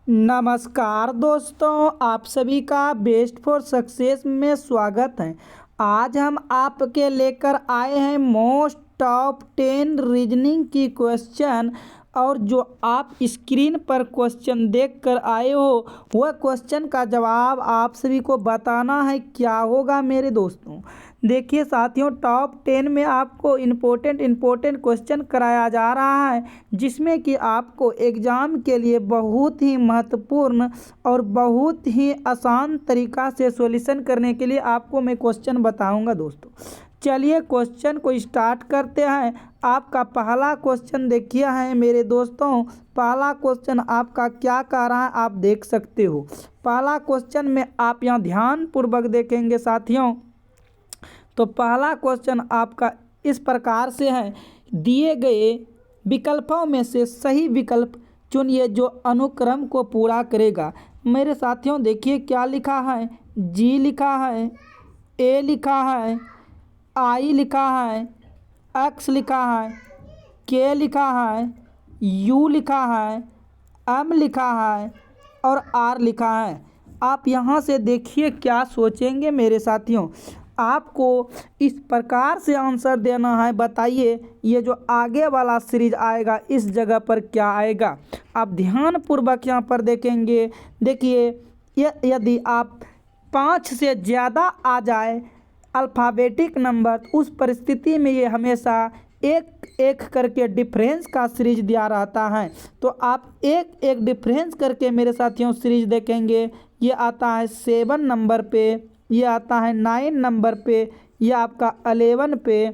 नमस्कार दोस्तों, आप सभी का बेस्ट फॉर सक्सेस में स्वागत है। आज हम आपके लेकर आए हैं मोस्ट टॉप 10 रीजनिंग की क्वेश्चन। और जो आप स्क्रीन पर क्वेश्चन देख कर आए हो वह क्वेश्चन का जवाब आप सभी को बताना है। क्या होगा मेरे दोस्तों? देखिए साथियों, टॉप 10 में आपको इम्पोर्टेंट क्वेश्चन कराया जा रहा है, जिसमें कि आपको एग्ज़ाम के लिए बहुत ही महत्वपूर्ण और बहुत ही आसान तरीक़ा से सॉल्यूशन करने के लिए आपको मैं क्वेश्चन बताऊंगा दोस्तों। चलिए क्वेश्चन को स्टार्ट करते हैं। आपका पहला क्वेश्चन देखिए है मेरे दोस्तों। पहला क्वेश्चन आपका क्या कह रहा है आप देख सकते हो। पहला क्वेश्चन में आप यहाँ ध्यानपूर्वक देखेंगे साथियों, तो पहला क्वेश्चन आपका इस प्रकार से है। दिए गए विकल्पों में से सही विकल्प चुनिए जो अनुक्रम को पूरा करेगा। मेरे साथियों देखिए क्या लिखा है। जी लिखा है, ए लिखा है, आई लिखा है, एक्स लिखा है, के लिखा है, यू लिखा है, एम लिखा है और आर लिखा है। आप यहाँ से देखिए क्या सोचेंगे मेरे साथियों। आपको इस प्रकार से आंसर देना है। बताइए ये जो आगे वाला सीरीज आएगा इस जगह पर क्या आएगा। आप ध्यानपूर्वक यहाँ पर देखेंगे। देखिए यदि आप 5 से ज़्यादा आ जाए अल्फ़ाबेटिक नंबर, उस परिस्थिति में ये हमेशा एक एक करके डिफरेंस का सीरीज दिया रहता है। तो आप एक एक डिफरेंस करके मेरे साथियों सीरीज देखेंगे। ये आता है 7 नंबर पे, ये आता है 9 नंबर पे, ये आपका 11 पे,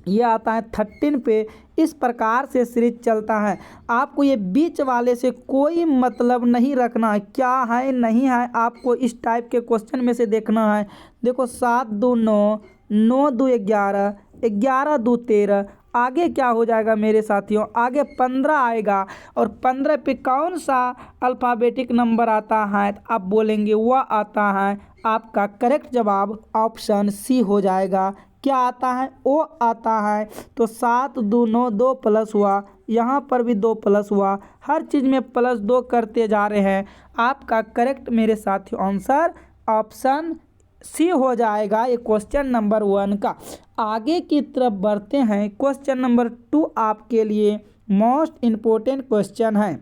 ये आता है 13 पे। इस प्रकार से सीरीज चलता है। आपको ये बीच वाले से कोई मतलब नहीं रखना है, क्या है नहीं है। आपको इस टाइप के क्वेश्चन में से देखना है। देखो 7 2 9, 9 2 11, 11 2 13। आगे क्या हो जाएगा मेरे साथियों? आगे 15 आएगा और 15 पे कौन सा अल्फ़ाबेटिक नंबर आता है? आप बोलेंगे वह आता है आपका करेक्ट जवाब ऑप्शन सी हो जाएगा। क्या आता है? ओ आता है। तो 7 2 9, 2 प्लस हुआ, यहाँ पर भी 2 प्लस हुआ। हर चीज़ में प्लस 2 करते जा रहे हैं। आपका करेक्ट मेरे साथियों आंसर ऑप्शन सी हो जाएगा। ये क्वेश्चन नंबर 1 का। आगे की तरफ बढ़ते हैं। क्वेश्चन नंबर 2 आपके लिए मोस्ट इम्पोर्टेंट क्वेश्चन है।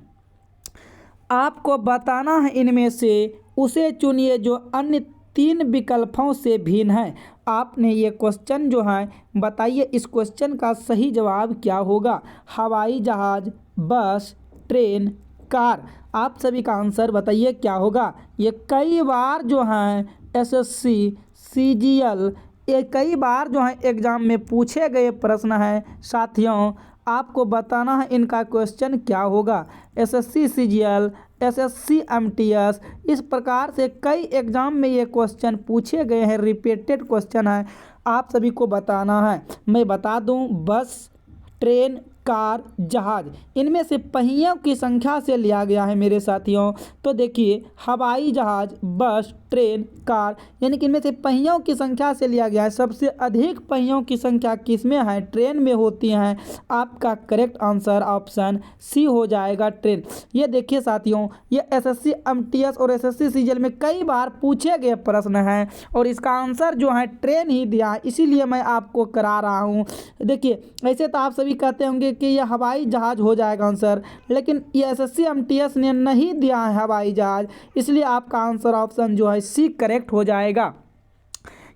आपको बताना है इनमें से उसे चुनिए जो अन्य 3 विकल्पों से भिन्न है। आपने ये क्वेश्चन जो है बताइए इस क्वेश्चन का सही जवाब क्या होगा। हवाई जहाज, बस, ट्रेन, कार। आप सभी का आंसर बताइए क्या होगा। ये कई बार जो है एसएससी, सीजीएल, ये कई बार जो है एग्ज़ाम में पूछे गए प्रश्न हैं साथियों। आपको बताना है इनका क्वेश्चन क्या होगा। एसएससी सीजीएल, एसएससी एमटीएस, इस प्रकार से कई एग्ज़ाम में ये क्वेश्चन पूछे गए हैं। रिपीटेड क्वेश्चन है, आप सभी को बताना है। मैं बता दूं, बस, ट्रेन, कार, जहाज, इनमें से पहियों की संख्या से लिया गया है मेरे साथियों। तो देखिए हवाई जहाज, बस, ट्रेन, कार, यानी कि इनमें से पहियों की संख्या से लिया गया है। सबसे अधिक पहियों की संख्या किसमें है? ट्रेन में होती हैं। आपका करेक्ट आंसर ऑप्शन सी हो जाएगा, ट्रेन। ये देखिए साथियों, ये एसएससी एमटीएस और एसएससी सीजीएल में कई बार पूछे गए प्रश्न हैं और इसका आंसर जो है ट्रेन ही दिया है, इसीलिए मैं आपको करा रहा हूँ। देखिए ऐसे तो आप सभी कहते होंगे कि यह हवाई जहाज हो जाएगा आंसर, लेकिन ये एसएससी एमटीएस ने नहीं दिया है हवाई जहाज, इसलिए आपका आंसर ऑप्शन जो है सी करेक्ट हो जाएगा।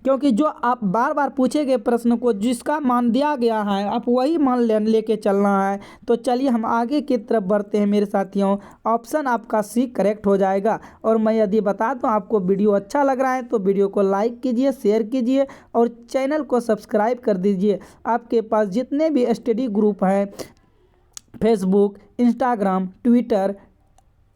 क्योंकि जो आप बार बार पूछे गए प्रश्न को जिसका मान दिया गया है आप वही मान लेके चलना है। तो चलिए हम आगे की तरफ बढ़ते हैं मेरे साथियों। ऑप्शन आपका सी करेक्ट हो जाएगा। और मैं यदि बता दूं आपको वीडियो अच्छा लग रहा है तो वीडियो को लाइक कीजिए, शेयर कीजिए और चैनल को सब्सक्राइब कर दीजिए। आपके पास जितने भी स्टडी ग्रुप हैं, फेसबुक, इंस्टाग्राम, ट्विटर,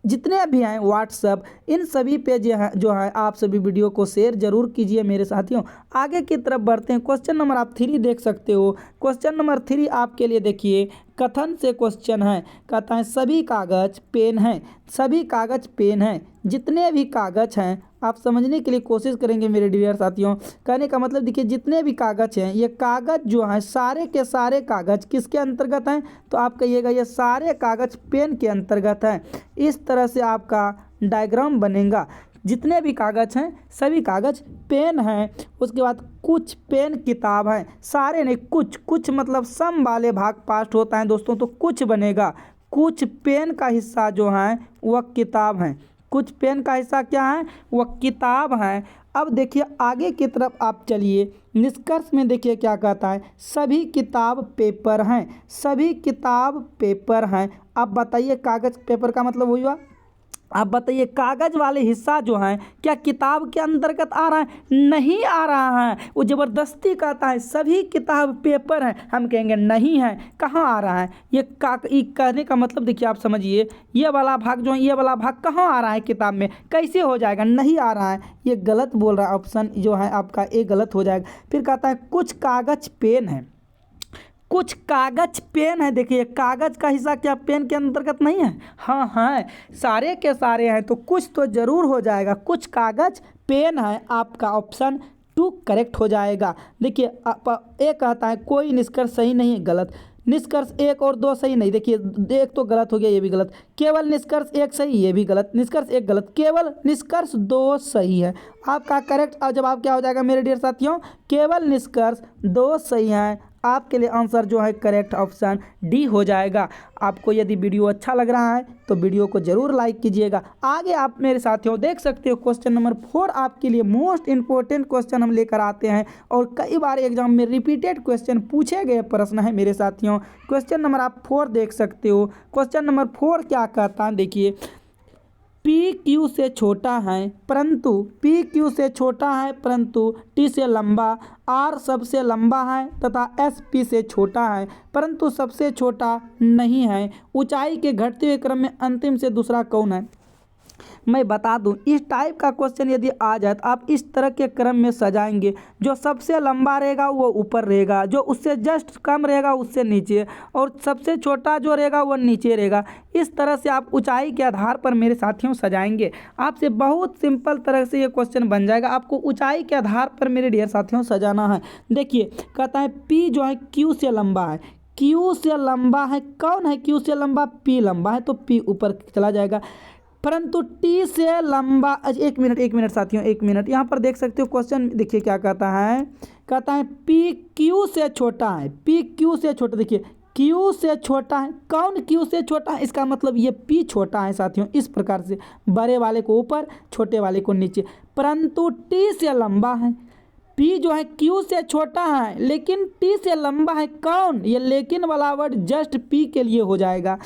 जितने भी हैं, व्हाट्सएप, इन सभी पे जो है आप सभी वीडियो को शेयर जरूर कीजिए मेरे साथियों। आगे की तरफ बढ़ते हैं। क्वेश्चन नंबर आप 3 देख सकते हो। क्वेश्चन नंबर 3 आपके लिए देखिए कथन से क्वेश्चन है। कहता है सभी कागज पेन हैं, सभी कागज पेन हैं, जितने भी कागज हैं आप समझने के लिए कोशिश करेंगे मेरे डियर साथियों। कहने का मतलब देखिए जितने भी कागज़ हैं, ये कागज़ जो हैं सारे के सारे कागज़ किसके अंतर्गत हैं, तो आप कहिएगा ये सारे कागज़ पेन के अंतर्गत हैं। इस तरह से आपका डायग्राम बनेगा। जितने भी कागज़ हैं सभी कागज़ पेन हैं। उसके बाद कुछ पेन किताब हैं, सारे नहीं, कुछ कुछ मतलब सम वाले भाग पास्ट होता है दोस्तों, तो कुछ बनेगा। कुछ पेन का हिस्सा जो है वह किताब हैं। कुछ पेन का हिस्सा क्या है, वह किताब हैं। अब देखिए आगे की तरफ आप चलिए, निष्कर्ष में देखिए क्या कहता है, सभी किताब पेपर हैं। सभी किताब पेपर हैं। अब बताइए कागज़ पेपर का मतलब वही हुआ। आप बताइए कागज़ वाले हिस्सा जो हैं क्या किताब के अंतर्गत आ रहा है, नहीं आ रहा है। वो ज़बरदस्ती कहता है सभी किताब पेपर हैं, हम कहेंगे नहीं है, कहाँ आ रहा है ये कहने का मतलब देखिए आप समझिए, ये वाला भाग जो है, ये वाला भाग कहाँ आ रहा है किताब में, कैसे हो जाएगा, नहीं आ रहा है, ये गलत बोल रहा है। ऑप्शन जो है आपका ए गलत हो जाएगा। फिर कहता है कुछ कागज़ पेन है। कुछ कागज़ पेन है। देखिए कागज़ का हिस्सा क्या पेन के अंतर्गत नहीं है, हाँ है, सारे के सारे हैं, तो कुछ तो ज़रूर हो जाएगा। कुछ कागज़ पेन है, आपका ऑप्शन 2 करेक्ट हो जाएगा। देखिए एक कहता है कोई निष्कर्ष सही नहीं है, गलत। निष्कर्ष 1 और 2 सही नहीं, देखिए 1 तो गलत हो गया, ये भी गलत। केवल निष्कर्ष 1 सही, ये भी गलत। निष्कर्ष 1 गलत, केवल निष्कर्ष 2 सही है। आपका करेक्ट जवाब क्या हो जाएगा मेरे डियर साथियों, केवल निष्कर्ष 2 सही है। आपके लिए आंसर जो है करेक्ट ऑप्शन डी हो जाएगा। आपको यदि वीडियो अच्छा लग रहा है तो वीडियो को ज़रूर लाइक कीजिएगा। आगे आप मेरे साथियों देख सकते हो क्वेश्चन नंबर 4 आपके लिए मोस्ट इंपॉर्टेंट क्वेश्चन हम लेकर आते हैं और कई बार एग्जाम में रिपीटेड क्वेश्चन पूछे गए प्रश्न है मेरे साथियों। क्वेश्चन नंबर आप 4 देख सकते हो। क्वेश्चन नंबर 4 क्या कहता है, देखिए पी क्यू से छोटा है परंतु पी क्यू से छोटा है परंतु टी से लंबा, आर सबसे लंबा है तथा एस पी से छोटा है परंतु सबसे छोटा नहीं है। ऊंचाई के घटते हुए क्रम में अंतिम से दूसरा कौन है। मैं बता दूं इस टाइप का क्वेश्चन यदि आ जाए तो आप इस तरह के क्रम में सजाएंगे, जो सबसे लंबा रहेगा वो ऊपर रहेगा, जो उससे जस्ट कम रहेगा उससे नीचे, और सबसे छोटा जो रहेगा वो नीचे रहेगा। इस तरह से आप ऊंचाई के आधार पर मेरे साथियों सजाएंगे। आपसे बहुत सिंपल तरह से ये क्वेश्चन बन जाएगा। आपको ऊंचाई के आधार पर मेरे डियर साथियों सजाना है। देखिए कहता है पी जो है क्यू से लंबा है। क्यू से लंबा है, कौन है क्यू से लंबा, पी लंबा है, तो पी ऊपर चला जाएगा। परंतु टी से लंबा, एक मिनट साथियों, एक मिनट, यहाँ पर देख सकते हो क्वेश्चन देखिए क्या कहता है। कहता है पी क्यू से छोटा है। पी क्यू से छोटा, देखिए क्यू से छोटा है, कौन क्यू से छोटा है, इसका मतलब ये पी छोटा है साथियों। इस प्रकार से बड़े वाले को ऊपर, छोटे वाले को नीचे। परंतु टी से लंबा है। पी जो है क्यू से छोटा है लेकिन टी से लंबा है, कौन, ये लेकिन वाला वर्ड जस्ट पी के लिए हो जाएगा।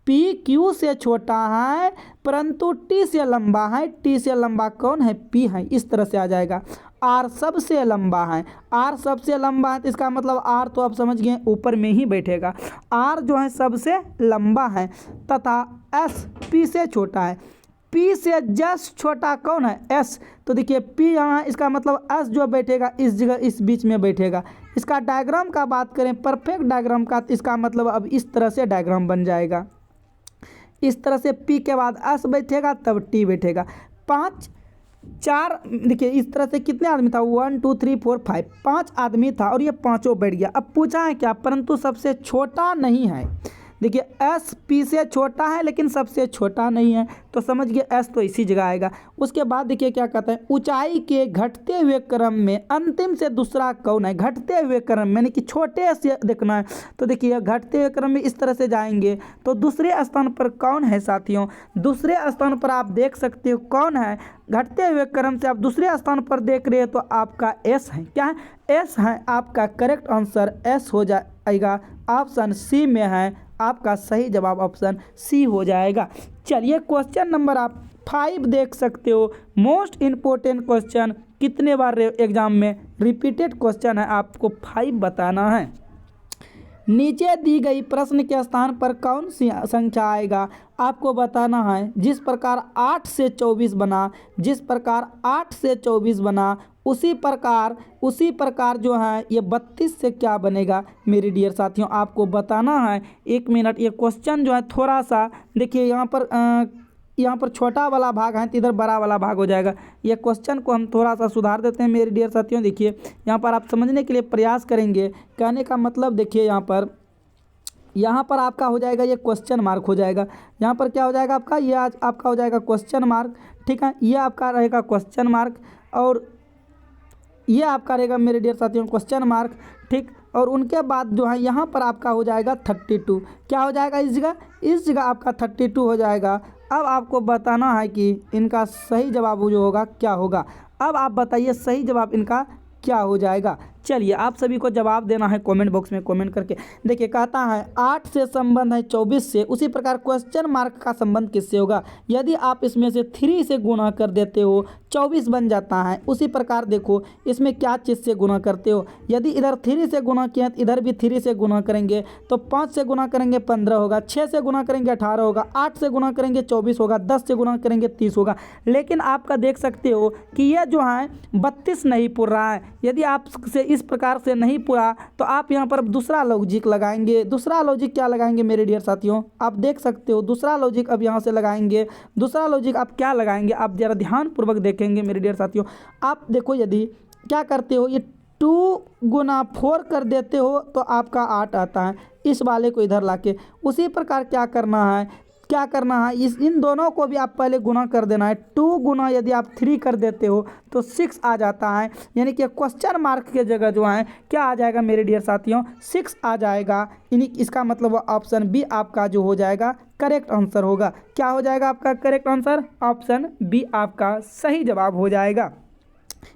पी क्यू से छोटा है परंतु टी से लंबा है। टी से लंबा कौन है, पी है। इस तरह से आ जाएगा। आर सबसे लंबा है। आर सबसे लंबा है तो इसका मतलब आर तो आप समझ गए ऊपर में ही बैठेगा। आर जो है सबसे लंबा है तथा एस पी से छोटा है। पी से जस्ट छोटा कौन है, एस। तो देखिए पी यहाँ, इसका मतलब एस जो बैठेगा इस जगह, इस बीच में बैठेगा। इसका डायग्राम का बात करें, परफेक्ट डायग्राम का, तो इसका मतलब अब इस तरह से डायग्राम बन जाएगा। इस तरह से पी के बाद एस बैठेगा तब टी बैठेगा। 5 4 देखिए इस तरह से कितने आदमी था, 1 2 3 4 5, 5 आदमी था और ये पांचों बैठ गया। अब पूछा है क्या, परंतु सबसे छोटा नहीं है। देखिए एस पी से छोटा है लेकिन सबसे छोटा नहीं है, तो समझ गए एस तो इसी जगह आएगा। उसके बाद देखिए क्या कहता है, ऊंचाई के घटते हुए क्रम में अंतिम से दूसरा कौन है। घटते हुए क्रम में यानी कि छोटे से देखना है, तो देखिए घटते हुए क्रम में इस तरह से जाएंगे तो दूसरे स्थान पर कौन है साथियों। दूसरे स्थान पर आप देख सकते हो कौन है। घटते हुए क्रम से आप दूसरे स्थान पर देख रहे हो तो आपका एस है। क्या है, एस है। आपका करेक्ट आंसर एस हो जाएगा। ऑप्शन सी में है। आपका सही जवाब ऑप्शन सी हो जाएगा। चलिए क्वेश्चन नंबर आप 5 देख सकते हो। मोस्ट इम्पोर्टेंट क्वेश्चन, कितने बार एग्जाम में रिपीटेड क्वेश्चन है, आपको 5 बताना है। नीचे दी गई प्रश्न के स्थान पर कौन सी संख्या आएगा, आपको बताना है। जिस प्रकार 8 से 24 बना, जिस प्रकार 8 से 24 बना, उसी प्रकार जो है ये 32 से क्या बनेगा मेरे डियर साथियों, आपको बताना है। 1 मिनट, ये क्वेश्चन जो है थोड़ा सा देखिए यहाँ पर यहाँ पर छोटा वाला भाग है तो इधर बड़ा वाला भाग हो जाएगा। ये क्वेश्चन को हम थोड़ा सा सुधार देते हैं मेरे डियर साथियों। देखिए यहाँ पर आप समझने के लिए प्रयास करेंगे। कहने का मतलब देखिए यहाँ पर आपका हो जाएगा ये क्वेश्चन मार्क हो जाएगा। यहाँ पर क्या हो जाएगा आपका, ये आज आपका हो जाएगा क्वेश्चन मार्क, ठीक है। ये आपका रहेगा क्वेश्चन मार्क और ये आपका रहेगा मेरे डियर साथियों क्वेश्चन मार्क, ठीक। और उनके बाद जो है यहाँ पर आपका हो जाएगा 32। क्या हो जाएगा इस जगह आपका 32 हो जाएगा। अब आपको बताना है कि इनका सही जवाब जो होगा क्या होगा। अब आप बताइए सही जवाब इनका क्या हो जाएगा। चलिए आप सभी को जवाब देना है कमेंट बॉक्स में कमेंट करके। देखिए कहता है 8 से संबंध है 24 से, उसी प्रकार क्वेश्चन मार्क का संबंध किससे होगा। यदि आप इसमें से 3 से गुणा कर देते हो 24 बन जाता है। उसी प्रकार देखो इसमें क्या चीज़ से गुणा करते हो। यदि इधर 3 से गुणा किया तो इधर भी 3 से गुणा करेंगे तो 5 से गुणा करेंगे 15 होगा, 6 से गुणा करेंगे 18 होगा, 8 से गुणा करेंगे 24 होगा, 10 से गुणा करेंगे 30 होगा। लेकिन आपका देख सकते हो कि यह जो है 32 नहीं पूर रहा है। यदि आपसे इस प्रकार से नहीं पूरा तो आप यहाँ पर दूसरा लॉजिक लगाएंगे। दूसरा लॉजिक क्या लगाएंगे मेरे डियर साथियों, आप देख सकते हो दूसरा लॉजिक अब यहाँ से लगाएंगे। दूसरा लॉजिक आप क्या लगाएंगे आप जरा ध्यानपूर्वक देखेंगे मेरे डियर साथियों। आप देखो यदि क्या करते हो ये 2 गुना 4 कर देते हो तो आपका 8 आता है। इस वाले को इधर लाके उसी प्रकार क्या करना है इन दोनों को भी आप पहले गुना कर देना है। 2 गुना यदि आप 3 कर देते हो तो 6 आ जाता है। यानी कि क्वेश्चन मार्क के जगह जो है क्या आ जाएगा मेरे डियर साथियों 6 आ जाएगा। इसका मतलब ऑप्शन बी आपका जो हो जाएगा करेक्ट आंसर होगा। क्या हो जाएगा आपका करेक्ट आंसर, ऑप्शन बी आपका सही जवाब हो जाएगा।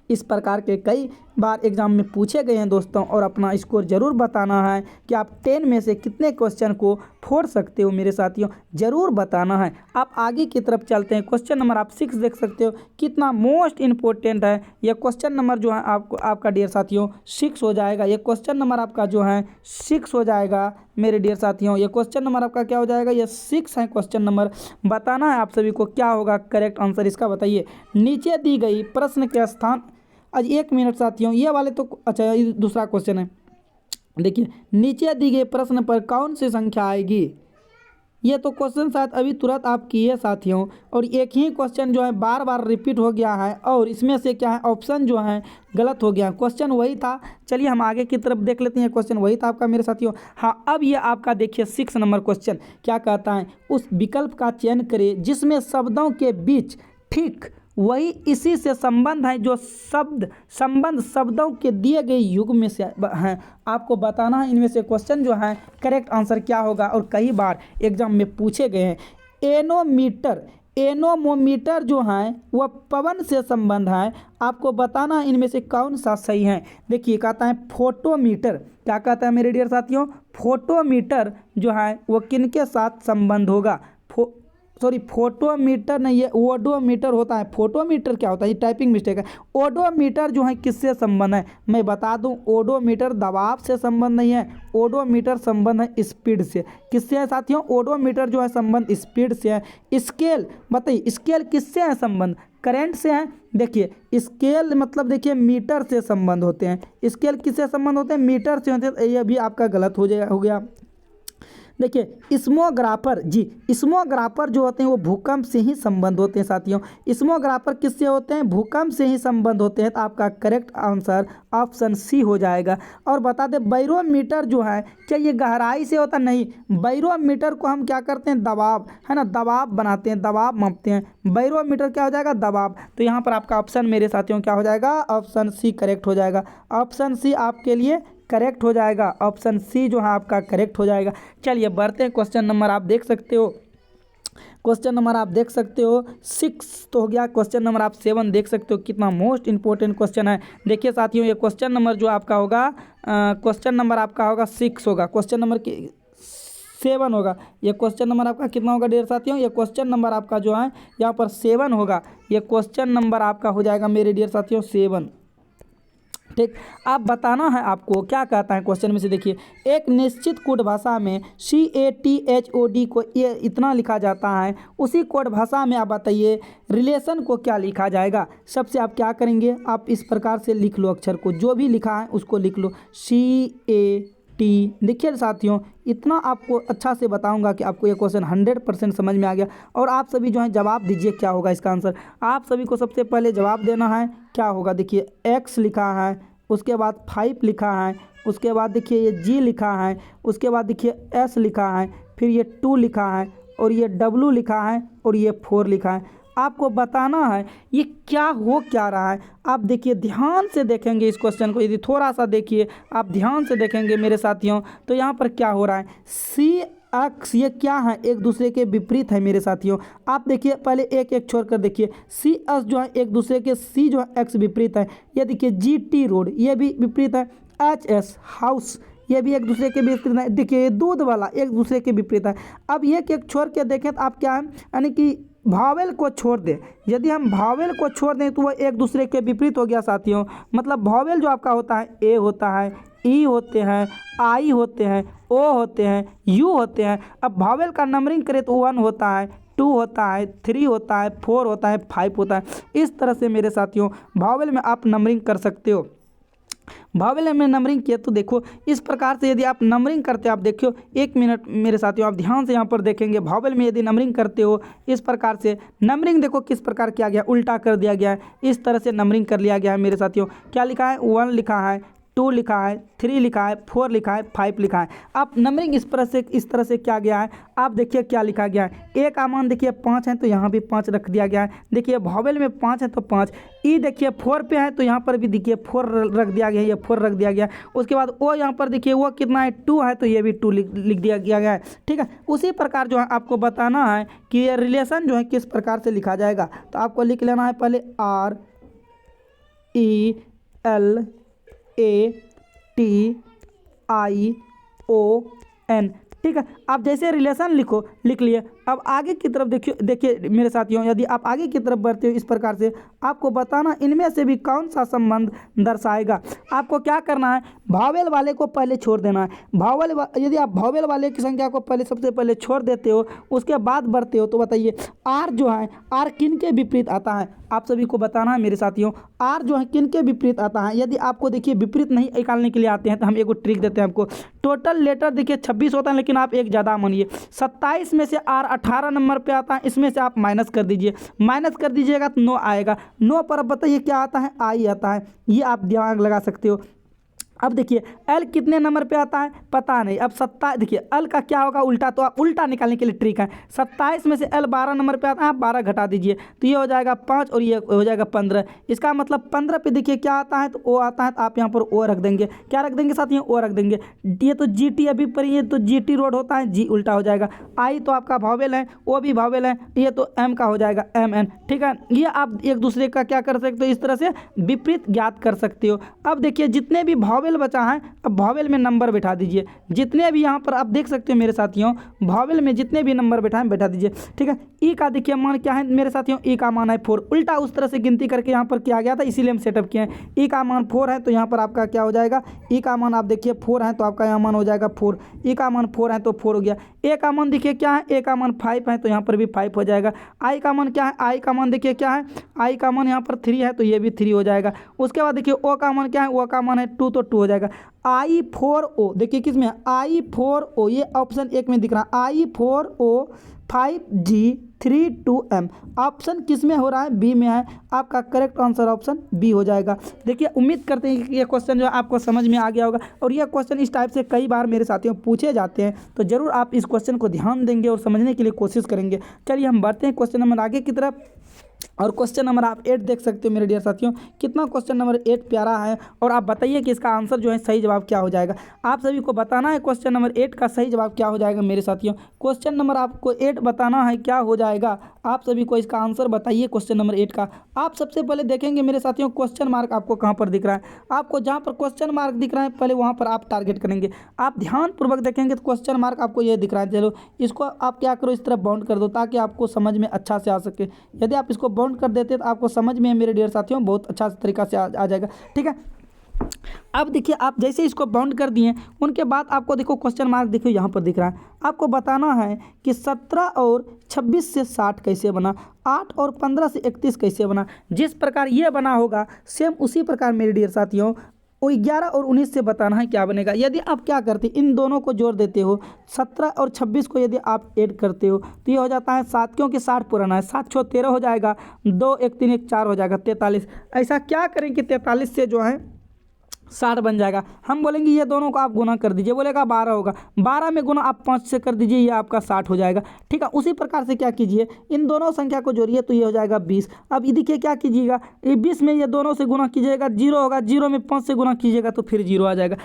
इस प्रकार के कई बार एग्जाम में पूछे गए हैं दोस्तों, और अपना स्कोर ज़रूर बताना है कि आप 10 में से कितने क्वेश्चन को फोड़ सकते हो मेरे साथियों, ज़रूर बताना है। आप आगे की तरफ चलते हैं। क्वेश्चन नंबर आप 6 देख सकते हो कितना मोस्ट इम्पोर्टेंट है। यह क्वेश्चन नंबर जो है आपका डियर साथियों 6 हो जाएगा। ये क्वेश्चन नंबर आपका जो है 6 हो जाएगा मेरे डियर साथियों। ये क्वेश्चन नंबर आपका क्या हो जाएगा, ये 6 है क्वेश्चन नंबर। बताना है आप सभी को क्या होगा करेक्ट आंसर इसका, बताइए। नीचे दी गई प्रश्न के स्थान, आज 1 मिनट साथियों, ये वाले तो अच्छा ये दूसरा क्वेश्चन है। देखिए नीचे दी गए प्रश्न पर कौन सी संख्या आएगी। ये तो क्वेश्चन शायद अभी तुरंत आप किए साथियों, और एक ही क्वेश्चन जो है बार बार रिपीट हो गया है, और इसमें से क्या है ऑप्शन जो है गलत हो गया। क्वेश्चन वही था। चलिए हम आगे की तरफ देख लेते हैं। क्वेश्चन वही था आपका मेरे साथियों। हाँ अब ये आपका देखिए 6 नंबर क्वेश्चन क्या कहता है, उस विकल्प का चयन करें जिसमें शब्दों के बीच ठीक वही इसी से संबंध है जो संबंध शब्दों के दिए गए युग में से हैं। आपको बताना है इनमें से क्वेश्चन जो है करेक्ट आंसर क्या होगा, और कई बार एग्जाम में पूछे गए हैं। एनोमोमीटर जो है वह पवन से संबंध है। आपको बताना है इनमें से कौन सा सही है। देखिए कहता है फोटोमीटर, क्या कहता है मेरे डियर साथियों, फोटोमीटर जो है वो किनके साथ संबंध होगा। फोटोमीटर नहीं, ये ओडोमीटर होता है। फोटोमीटर क्या होता है, ये टाइपिंग मिस्टेक है। ओडोमीटर जो है किससे संबंध है, मैं बता दूं ओडोमीटर दबाव से संबंध नहीं है। ओडोमीटर संबंध है स्पीड से। किससे है साथियों, ओडोमीटर जो है संबंध स्पीड से है। स्केल बताइए, स्केल किससे है संबंध, करंट से है। देखिए स्केल मतलब देखिए मीटर से संबंध होते हैं। स्केल किससे संबंध होते हैं, मीटर से होते हैं। ये भी आपका गलत हो गया। देखिए इस्मोग्राफर इस्मोग्राफर जो होते हैं वो भूकंप से ही संबंध होते हैं साथियों। इस्मोग्राफर किससे होते हैं, भूकंप से ही संबंध होते हैं। तो आपका करेक्ट आंसर ऑप्शन सी हो जाएगा। और बता दें बैरोमीटर जो है क्या ये गहराई से होता, नहीं। बैरोमीटर को हम क्या करते हैं, दबाव है ना, दबाव बनाते हैं, दबाव मापते हैं। बैरोमीटर क्या हो जाएगा, दबाव। तो यहाँ पर आपका ऑप्शन मेरे साथियों क्या हो जाएगा, ऑप्शन सी करेक्ट हो जाएगा। ऑप्शन सी आपके लिए करेक्ट हो जाएगा। ऑप्शन सी जो है आपका करेक्ट हो जाएगा। चलिए बढ़ते हैं। क्वेश्चन नंबर आप देख सकते हो, क्वेश्चन नंबर आप देख सकते हो 6 तो हो गया। क्वेश्चन नंबर आप 7 देख सकते हो, कितना मोस्ट इंपॉर्टेंट क्वेश्चन है। देखिए साथियों ये क्वेश्चन नंबर जो आपका होगा क्वेश्चन नंबर आपका होगा 6 होगा, क्वेश्चन नंबर 7 होगा। ये क्वेश्चन नंबर आपका कितना होगा डियर साथियों, ये क्वेश्चन नंबर आपका जो है यहाँ पर 7 होगा। ये क्वेश्चन नंबर आपका हो जाएगा मेरे डियर साथियों 7, ठीक। आप बताना है आपको क्या कहता है क्वेश्चन में से। देखिए एक निश्चित कोड भाषा में CATHOD को ये इतना लिखा जाता है, उसी कोड भाषा में आप बताइए रिलेशन को क्या लिखा जाएगा। सबसे आप क्या करेंगे, आप इस प्रकार से लिख लो अक्षर को, जो भी लिखा है उसको लिख लो। CATHOD T. देखिए साथियों, इतना आपको अच्छा से बताऊंगा कि आपको ये क्वेश्चन 100% समझ में आ गया। और आप सभी जो है जवाब दीजिए क्या होगा इसका आंसर। आप सभी को सबसे पहले जवाब देना है क्या होगा। देखिए x लिखा है, उसके बाद 5 लिखा है, उसके बाद देखिए ये g लिखा है, उसके बाद देखिए s लिखा है, फिर ये 2 लिखा है, और ये w लिखा है, और ये 4 लिखा है। आपको बताना है ये क्या हो क्या रहा है। आप देखिए ध्यान से देखेंगे इस क्वेश्चन को, यदि थोड़ा सा देखिए आप ध्यान से देखेंगे मेरे साथियों, तो यहाँ पर क्या हो रहा है, सी एक्स ये क्या है, एक दूसरे के विपरीत है मेरे साथियों। आप देखिए पहले एक एक छोड़कर देखिए, सी एस जो है एक दूसरे के, सी जो है एक्स विपरीत है। ये देखिए जी टी रोड ये भी विपरीत है, एच एस हाउस ये भी एक दूसरे के विपरीत है। देखिए दूध वाला एक दूसरे के विपरीत है। अब ये एक छोड़ के देखें तो आप क्या है, यानी कि भावेल को छोड़ दें। यदि हम भावेल को छोड़ दें तो वह एक दूसरे के विपरीत हो गया साथियों। मतलब भावेल जो आपका होता है, ए होता है, ई होते हैं, आई होते हैं, ओ होते हैं, यू होते हैं। अब भावेल का नंबरिंग करें तो 1 होता है, 2 होता है, 3 होता है, 4 होता है, 5 होता है। इस तरह से मेरे साथियों भावेल में आप नंबरिंग कर सकते हो। भावेल में नंबरिंग किया तो देखो इस प्रकार से यदि आप नंबरिंग करते हो, आप देखियो 1 मिनट मेरे साथियों, आप ध्यान से यहाँ पर देखेंगे भावेल में यदि नंबरिंग करते हो इस प्रकार से, नंबरिंग देखो किस प्रकार किया गया, उल्टा कर दिया गया है। इस तरह से नंबरिंग कर लिया गया है मेरे साथियों। क्या लिखा है, 1 लिखा है, 2 लिखा है, 3 लिखा है, 4 लिखा है, 5 लिखा है। अब नंबरिंग इस तरह से क्या गया है, आप देखिए क्या लिखा गया है। ए का मान देखिए 5 है तो यहाँ भी 5 रख दिया गया है। देखिए भावेल में 5 है तो 5। ई देखिए 4 पे है तो यहाँ पर भी देखिए 4 रख दिया गया है, ये 4 रख दिया गया है। उसके बाद ओ यहाँ पर देखिए वो कितना है, 2 है तो ये भी 2 लिख दिया गया है। ठीक है, उसी प्रकार जो है आपको बताना है कि ये रिलेशन जो है किस प्रकार से लिखा जाएगा। तो आपको लिख लेना है पहले RELATION। ठीक है, आप जैसे रिलेशन लिख लिए। अब आगे की तरफ देखिए मेरे साथियों, यदि आप आगे की तरफ बढ़ते हो इस प्रकार से, आपको बताना इनमें से भी कौन सा संबंध दर्शाएगा। आपको क्या करना है, भावेल वाले को पहले छोड़ देना है। यदि आप भावेल वाले की संख्या को सबसे पहले छोड़ देते हो, उसके बाद बढ़ते हो, तो बताइए आर जो है, आर किन के विपरीत आता है। आप सभी को बताना है मेरे साथियों, आर जो है किन के विपरीत आता है। यदि आपको देखिए विपरीत नहीं निकालने के लिए आते हैं तो हम एक ट्रिक देते हैं आपको। टोटल लेटर देखिए 26 होता है, लेकिन आप एक ज़्यादा मानिए। 27 में से आर 18 नंबर पे आता है, इसमें से आप माइनस कर दीजिए। माइनस कर दीजिएगा तो 9 आएगा। 9 पर अब बताइए क्या आता है, आई आता है। ये आप दिमाग लगा सकते हो। अब देखिए एल कितने नंबर पे आता है, पता नहीं। अब 27 देखिए एल का क्या होगा, उल्टा। तो आप उल्टा निकालने के लिए ट्रिक है। 27 में से एल 12 नंबर पे आता है, आप 12 घटा दीजिए तो ये हो जाएगा 5 और ये हो जाएगा 15। इसका मतलब 15 पे देखिए क्या आता है, तो ओ आता है। तो आप यहाँ पर ओ रख देंगे। क्या रख देंगे साथियों, ओ रख देंगे। ये तो जी टी अभी पर, ये तो जी टी रोड होता है, जी उल्टा हो जाएगा। आई तो आपका भावेल है, ओ भी भावेल है, ये तो एम का हो जाएगा एम एन। ठीक है, ये आप एक दूसरे का क्या कर सकते हो, इस तरह से विपरीत ज्ञात कर सकते हो। अब देखिए जितने भी भावेल बचा है, अब भावेल में नंबर बैठा दीजिए। जितने भी यहाँ पर आप देख सकते हो मेरे साथियों, भावेल में जितने भी नंबर बैठा दीजिए। ठीक है, ई का देखिए मान क्या है मेरे साथियों, ई का मान है 4। उल्टा उस तरह से गिनती करके यहाँ पर किया गया था, इसीलिए हम सेटअप किए हैं। ई का मान 4 है तो यहाँ पर आपका क्या हो जाएगा, ई का मान आप देखिए 4 है तो आपका यहाँ मान हो जाएगा 4। ई का मान 4 है तो 4 हो गया। ए का मान देखिए क्या है, ए का मान 5 है तो यहाँ पर भी 5 हो जाएगा। आई का मान क्या है, आई का मान देखिए क्या है, आई का मान यहाँ पर 3 है तो ये भी 3 हो जाएगा। उसके बाद देखिए ओ का मान क्या है, ओ का मान है 2 तो 2 हो जाएगा। I4O देखिए किस में है, I4O, ये ऑप्शन 1 में दिख रहा है। I4O 5G32M ऑप्शन किस में हो रहा है, बी में है। आपका करेक्ट आंसर ऑप्शन बी हो जाएगा। देखिए उम्मीद करते हैं कि ये क्वेश्चन जो है आपको समझ में आ गया होगा, और ये क्वेश्चन इस टाइप से कई बार मेरे साथियों पूछे जाते हैं, तो ज़रूर आप इस क्वेश्चन को ध्यान देंगे और समझने के लिए कोशिश करेंगे। चलिए हम बढ़ते हैं क्वेश्चन नंबर आगे की तरफ। और क्वेश्चन नंबर आप 8 देख सकते हो मेरे डियर साथियों, कितना क्वेश्चन नंबर 8 प्यारा है। और आप बताइए कि इसका आंसर जो है सही जवाब क्या हो जाएगा। आप सभी को बताना है क्वेश्चन नंबर 8 का सही जवाब क्या हो जाएगा मेरे साथियों। क्वेश्चन नंबर आपको 8 बताना है क्या हो जाएगा। आप सभी को इसका आंसर बताइए क्वेश्चन नंबर 8 का। आप सबसे पहले देखेंगे मेरे साथियों क्वेश्चन मार्क आपको कहाँ पर दिख रहा है। आपको जहाँ पर क्वेश्चन मार्क दिख रहा है पहले वहाँ पर आप टारगेट करेंगे। आप ध्यानपूर्वक देखेंगे तो क्वेश्चन मार्क आपको ये दिख रहा है। चलो इसको आप क्या करो, इस तरफ बाउंड कर दो ताकि आपको समझ में अच्छा से आ सके। यदि आप इसको बाउंड कर देते तो आपको समझ में मेरे डियर साथियों बहुत अच्छा तरीका से आ जाएगा। ठीक है, अब देखिए आप जैसे इसको बाउंड कर दिए, उनके बाद आपको देखो क्वेश्चन मार्क देखो यहाँ पर दिख रहा है। आपको बताना है कि 17 और 26 से 60 कैसे बना, 8 और 15 से 31 कैसे बना। जिस प्रकार ये बना होगा सेम उसी प्रकार मेरे डियर साथियों और 11 और 19 से बताना है क्या बनेगा। यदि आप क्या करते इन दोनों को जोड़ देते हो, 17 और 26 को यदि आप ऐड करते हो तो ये हो जाता है 7, क्योंकि 60 पुराना है, 7 6 13 हो जाएगा, 2 1 3 1 4 हो जाएगा 43। ऐसा क्या करें कि 43 से जो है 60 बन जाएगा। हम बोलेंगे ये दोनों को आप गुना कर दीजिए, बोलेगा 12 होगा, 12 में गुना आप 5 से कर दीजिए, ये आपका 60 हो जाएगा। ठीक है, उसी प्रकार से क्या कीजिए, इन दोनों संख्या को जोड़िए तो ये हो जाएगा 20। अब ये देखिए क्या कीजिएगा, ये 20 में ये दोनों से गुना कीजिएगा, 0 होगा, 0 में 5 से गुना कीजिएगा तो फिर 0 आ जाएगा।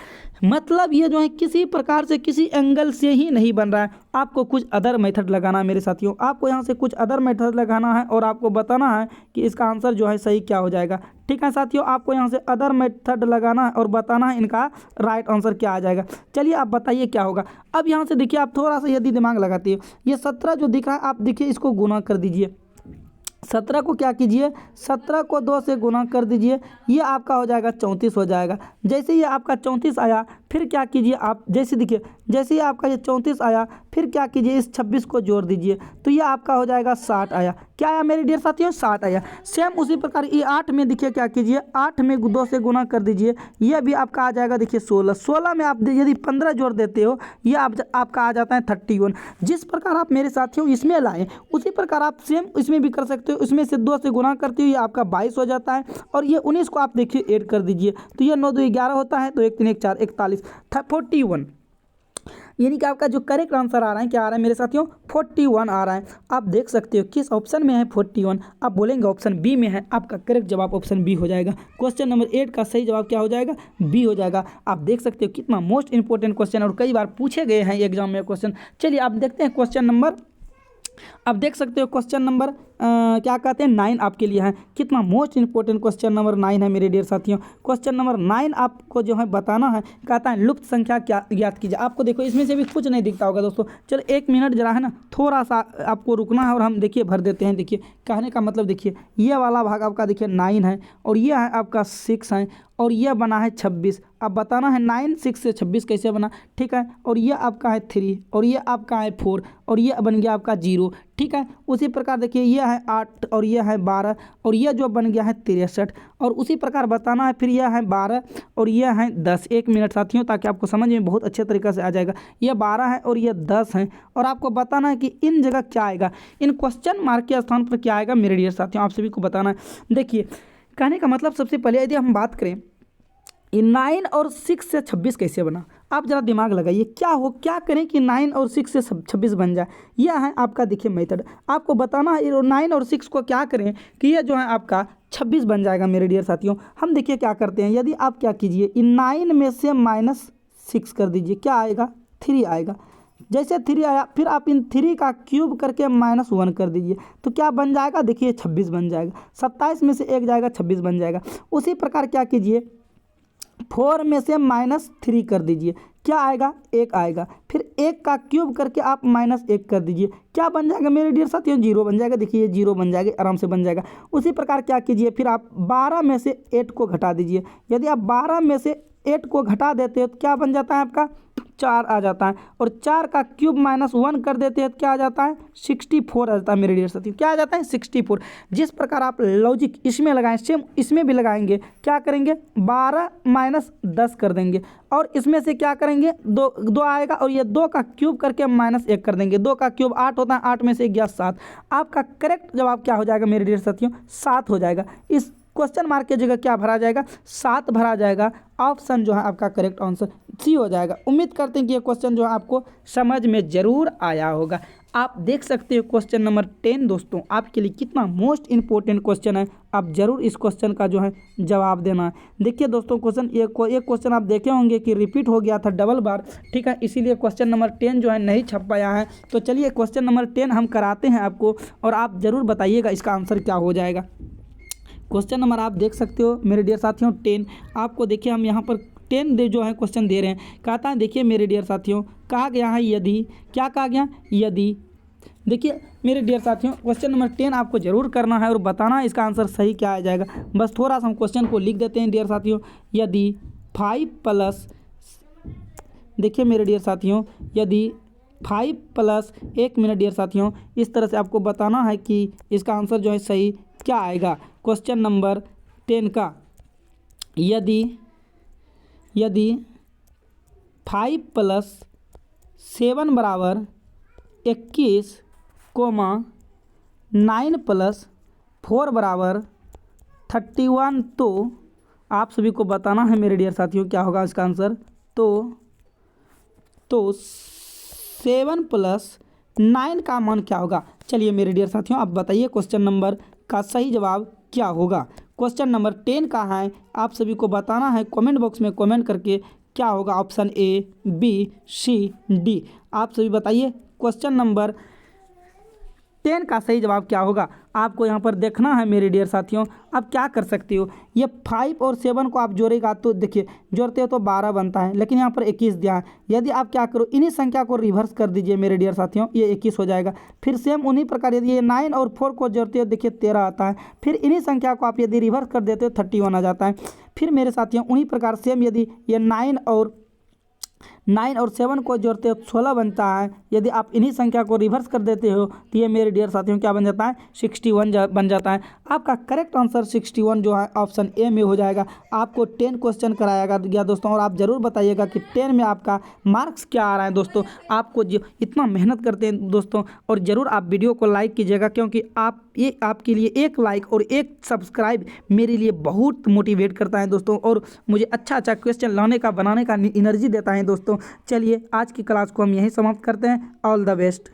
मतलब ये जो है किसी प्रकार से किसी एंगल से ही नहीं बन रहा है, आपको कुछ अदर मेथड लगाना है मेरे साथियों, आपको यहाँ से कुछ अदर मेथड लगाना है और आपको बताना है कि इसका आंसर जो है सही क्या हो जाएगा। ठीक है साथियों, आपको यहाँ से अदर मेथड लगाना है और बताना है इनका राइट आंसर क्या आ जाएगा। चलिए आप बताइए क्या होगा। अब यहाँ से देखिए, आप थोड़ा सा यदि दिमाग लगाते हो, ये 17 जो दिख रहा है, आप देखिए इसको गुना कर दीजिए, 17 को क्या कीजिए, 17 को 2 से गुना कर दीजिए, ये आपका हो जाएगा 34 हो जाएगा। जैसे ये आपका 34 आया, फिर क्या कीजिए आप, जैसे देखिए जैसे ही आपका ये 34 आया, फिर क्या कीजिए इस 26 को जोड़ दीजिए तो ये आपका हो जाएगा 60 आया। क्या आया मेरे डियर साथियों, 60 आया। सेम उसी प्रकार ये 8 में देखिए क्या कीजिए, 8 में 2 से गुना कर दीजिए, ये भी आपका आ जाएगा देखिए 16। 16 में आप यदि 15 जोड़ देते हो, ये आपका आ जाता है 31। जिस प्रकार आप मेरे साथियों इसमें लाएँ, उसी प्रकार आप सेम इसमें भी कर सकते हो। इसमें से 2 से गुना करते हो, ये आपका 22 हो जाता है, और ये 19 को आप देखिए ऐड कर दीजिए तो ये 9 2 11 होता है, तो 1 3 1 4 41 41। यानी कि आपका जो करेक्ट आंसर आ रहा है क्या आ रहा है मेरे साथियों, 41 आ रहा है। आप देख सकते हो किस ऑप्शन में है 41, आप बोलेंगे ऑप्शन बी में है, आपका करेक्ट जवाब ऑप्शन बी हो जाएगा। क्वेश्चन नंबर 8 का सही जवाब क्या हो जाएगा, बी हो जाएगा। आप देख सकते हो कितना मोस्ट इंपॉर्टेंट क्वेश्चन और कई बार पूछे गए हैं एग्जाम में क्वेश्चन। चलिए आप देखते हैं क्वेश्चन नंबर, आप देख सकते हो क्वेश्चन नंबर क्या कहते हैं 9 आपके लिए है। कितना मोस्ट इंपॉर्टेंट क्वेश्चन नंबर 9 है मेरे डियर साथियों। क्वेश्चन नंबर 9 आपको जो है बताना है, कहता है लुप्त संख्या क्या ज्ञात कीजिए। आपको देखो इसमें से भी कुछ नहीं दिखता होगा दोस्तों, चलो 1 मिनट जरा है ना, थोड़ा सा आपको रुकना है और हम देखिए भर देते हैं। देखिए कहने का मतलब देखिए ये वाला भाग आपका देखिए 9 है, और ये है आपका 6 है, और यह बना है 26। अब बताना है 9 6 से 26 कैसे बना। ठीक है, और ये आपका है 3, और ये आपका है 4, और ये बन गया आपका 0। ठीक है, उसी प्रकार देखिए यह है 8, और यह है 12, और यह जो बन गया है 63, और उसी प्रकार बताना है फिर यह है 12 और यह है 10। 1 मिनट साथियों, ताकि आपको समझ में बहुत अच्छे तरीके से आ जाएगा। यह 12 है और यह 10 है, और आपको बताना है कि इन जगह क्या आएगा, इन क्वेश्चन मार्क के स्थान पर क्या आएगा मेरे डियर साथियों, आप सभी को बताना है। देखिए कहने का मतलब सबसे पहले यदि हम बात करें 9 और 6 से 26 कैसे बना, आप ज़रा दिमाग लगाइए क्या करें कि 9 और 6 से 26 बन जाए। यह है आपका देखिए मेथड, आपको बताना है 9 और 6 को क्या करें कि यह जो है आपका 26 बन जाएगा मेरे डियर साथियों। हम देखिए क्या करते हैं, यदि आप क्या कीजिए इन 9 में से -6 कर दीजिए, क्या आएगा 3 आएगा। जैसे 3 आया, फिर आप इन 3 का क्यूब करके -1 कर दीजिए तो क्या बन जाएगा, देखिए 26 बन जाएगा। 27 में से 1 जाएगा, 26 बन जाएगा। उसी प्रकार क्या कीजिए 4 में से -3 कर दीजिए, क्या आएगा 1 आएगा। फिर 1 का क्यूब करके आप -1 कर दीजिए, क्या बन जाएगा मेरे डियर साथियों, 0 बन जाएगा। देखिए 0 बन जाएगा, आराम से बन जाएगा। उसी प्रकार क्या कीजिए, फिर आप 12 में से 8 को घटा दीजिए। यदि आप 12 में से 8 को घटा देते हो तो क्या बन जाता है आपका 4 आ जाता है, और 4 का क्यूब -1 कर देते हैं तो क्या आ जाता है 64 आ जाता है मेरे डियर साथियों। क्या आ जाता है 64। जिस प्रकार आप लॉजिक इसमें लगाएं सेम इसमें भी लगाएंगे। क्या करेंगे 12 - 10 कर देंगे, और इसमें से क्या करेंगे 2 आएगा, और ये 2 का क्यूब करके -1 कर देंगे। 2 का क्यूब 8 होता है, 8 में से 1 गया 7। आपका करेक्ट जवाब क्या हो जाएगा मेरे डियर साथियों, 7 हो जाएगा। इस क्वेश्चन मार्क की जगह क्या भरा जाएगा, 7 भरा जाएगा। ऑप्शन जो है आपका करेक्ट आंसर सी हो जाएगा। उम्मीद करते हैं कि ये क्वेश्चन जो है आपको समझ में ज़रूर आया होगा। आप देख सकते हो क्वेश्चन नंबर 10 दोस्तों आपके लिए कितना मोस्ट इंपॉर्टेंट क्वेश्चन है। आप ज़रूर इस क्वेश्चन का जो है जवाब देना है। देखिए दोस्तों क्वेश्चन एक क्वेश्चन आप देखे होंगे कि रिपीट हो गया था डबल बार, ठीक है, इसीलिए क्वेश्चन नंबर 10 जो है नहीं छप पाया है। तो चलिए क्वेश्चन नंबर 10 हम कराते हैं आपको, और आप ज़रूर बताइएगा इसका आंसर क्या हो जाएगा। क्वेश्चन नंबर आप देख सकते हो मेरे डियर साथियों 10। आपको देखिए हम यहाँ पर 10 जो है क्वेश्चन दे रहे हैं। कहता है देखिए मेरे डियर साथियों, कहा गया है यदि, क्या कहा गया, यदि, देखिए मेरे डियर साथियों क्वेश्चन नंबर 10 आपको ज़रूर करना है और बताना है इसका आंसर सही क्या आ जाएगा। बस थोड़ा सा हम क्वेश्चन को लिख देते हैं डियर साथियों। यदि 5 देखिए मेरे डियर साथियों, यदि 5 + 1 मिनट डियर साथियों, इस तरह से आपको बताना है कि इसका आंसर जो है सही क्या आएगा क्वेश्चन नंबर 10 का। यदि यदि 5 + 7 = 21, 9 + 4 = 31, तो आप सभी को बताना है मेरे डियर साथियों क्या होगा इसका आंसर। तो 7 + 9 का मान क्या होगा। चलिए मेरे डियर साथियों आप बताइए क्वेश्चन नंबर का सही जवाब क्या होगा। क्वेश्चन नंबर 10 का है, आप सभी को बताना है कमेंट बॉक्स में कमेंट करके क्या होगा। Option A, B, C, D, आप सभी बताइए क्वेश्चन नंबर 10 का सही जवाब क्या होगा। आपको यहाँ पर देखना है मेरे डियर साथियों। आप क्या कर सकते हो, ये 5 और 7 को आप जोड़ेगा तो देखिए जोड़ते हो तो 12 बनता है, लेकिन यहाँ पर 21 दिया है। यदि आप क्या करो, इन्हीं संख्या को रिवर्स कर दीजिए मेरे डियर साथियों, ये 21 हो जाएगा। फिर सेम उन्हीं प्रकार यदि ये 9 और 4 को जोड़ते हो देखिए 13 आता है। फिर इन्हीं संख्या को आप यदि रिवर्स कर देते हो 31 आ जाता है। फिर मेरे साथियों उन्हीं प्रकार सेम यदि ये 9 और 7 को जोड़ते हो 16 बनता है। यदि आप इन्हीं संख्या को रिवर्स कर देते हो तो ये मेरे डियर साथियों क्या बन जाता है, 61 बन जाता है। आपका करेक्ट आंसर 61 जो है ऑप्शन ए में हो जाएगा। आपको 10 क्वेश्चन कराया गया दोस्तों, और आप ज़रूर बताइएगा कि 10 में आपका मार्क्स क्या आ रहा है दोस्तों। आपको जो इतना मेहनत करते हैं दोस्तों, और ज़रूर आप वीडियो को लाइक कीजिएगा, क्योंकि आपके लिए एक लाइक और एक सब्सक्राइब मेरे लिए बहुत मोटिवेट करता है दोस्तों, और मुझे अच्छा क्वेश्चन लाने का बनाने का एनर्जी देता है दोस्तों। चलिए आज की क्लास को हम यहीं समाप्त करते हैं। All the best.